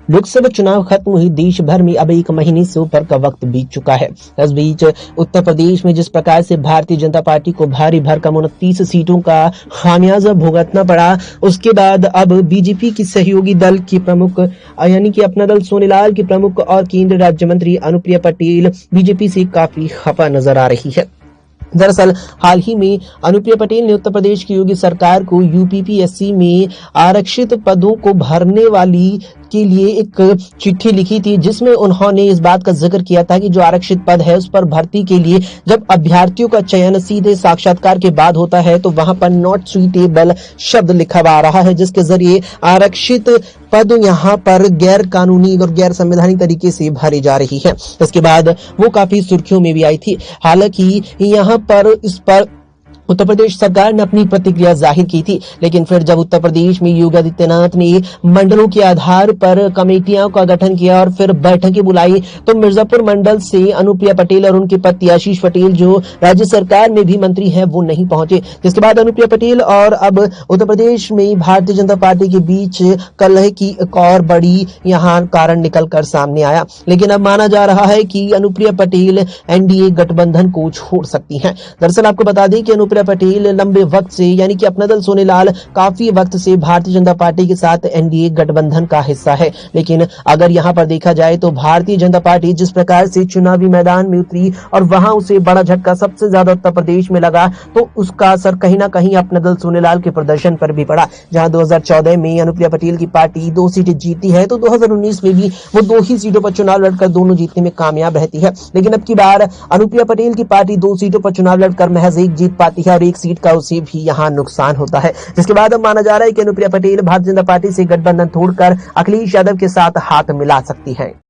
लोकसभा चुनाव खत्म हुई देश भर में अब 1 महीने से ऊपर का वक्त बीत चुका है। इस बीच उत्तर प्रदेश में जिस प्रकार से भारतीय जनता पार्टी को भारी भरकम 29 सीटों का खामियाजा भुगतना पड़ा, उसके बाद अब बीजेपी की सहयोगी दल की प्रमुख यानी कि अपना दल सोनीलाल की प्रमुख और केंद्रीय राज्य मंत्री अनुप्रिया पटेल बीजेपी से काफी खफा नजर आ रही है। दरअसल हाल ही में अनुप्रिया पटेल ने उत्तर प्रदेश की योगी सरकार को यूपीपीएससी में आरक्षित पदों को भरने वाली के लिए एक चिट्ठी लिखी थी, जिसमें उन्होंने इस बात का जिक्र किया था कि जो आरक्षित पद है उस पर भर्ती के लिए जब अभ्यर्थियों का चयन सीधे साक्षात्कार के बाद होता है तो वहां पर नॉट सुइटेबल शब्द लिखा हुआ आ रहा है, जिसके जरिए आरक्षित पद यहां पर गैर कानूनी और गैर संवैधानिक तरीके से भरी जा रही है। इसके बाद वो काफी सुर्खियों में भी आई थी। हालांकि यहां पर इस पर उत्तर प्रदेश सरकार ने अपनी प्रतिक्रिया जाहिर की थी, लेकिन फिर जब उत्तर प्रदेश में योगी आदित्यनाथ ने मंडलों के आधार पर कमेटियों का गठन किया और फिर बैठकें बुलाई, तो मिर्जापुर मंडल से अनुप्रिया पटेल और उनके पति आशीष पटेल जो राज्य सरकार में भी मंत्री हैं वो नहीं पहुंचे, जिसके बाद अनुप्रिया पटेल और अब उत्तर प्रदेश में भारतीय जनता पार्टी के बीच कलह की एक और बड़ी यहाँ कारण निकल कर सामने आया। लेकिन अब माना जा रहा है कि अनुप्रिया पटेल एनडीए गठबंधन को छोड़ सकती हैं। दरअसल आपको बता दें कि अनुप्रिया पटेल लंबे वक्त से यानी कि अपना दल सोनीलाल काफी वक्त से भारतीय जनता पार्टी के साथ एनडीए गठबंधन का हिस्सा है, लेकिन अगर यहां पर देखा जाए तो भारतीय जनता पार्टी जिस प्रकार से चुनावी मैदान में उतरी और वहां उसे बड़ा झटका सबसे ज्यादा उत्तर प्रदेश में लगा, तो उसका असर कहीं ना कहीं अपना दल सोनीलाल के प्रदर्शन पर भी पड़ा। जहां 2014 में अनुप्रिया पटेल की पार्टी 2 सीटें जीती है, तो 2019 में भी वो 2 ही सीटों पर चुनाव लड़कर दोनों जीतने में कामयाब रहती है। लेकिन अब की बार अनुप्रिया पटेल की पार्टी 2 सीटों पर चुनाव लड़कर महज 1 जीत पाती है और 1 सीट का उसे भी यहां नुकसान होता है, जिसके बाद अब माना जा रहा है कि अनुप्रिया पटेल भारतीय जनता पार्टी से गठबंधन तोड़कर अखिलेश यादव के साथ हाथ मिला सकती है।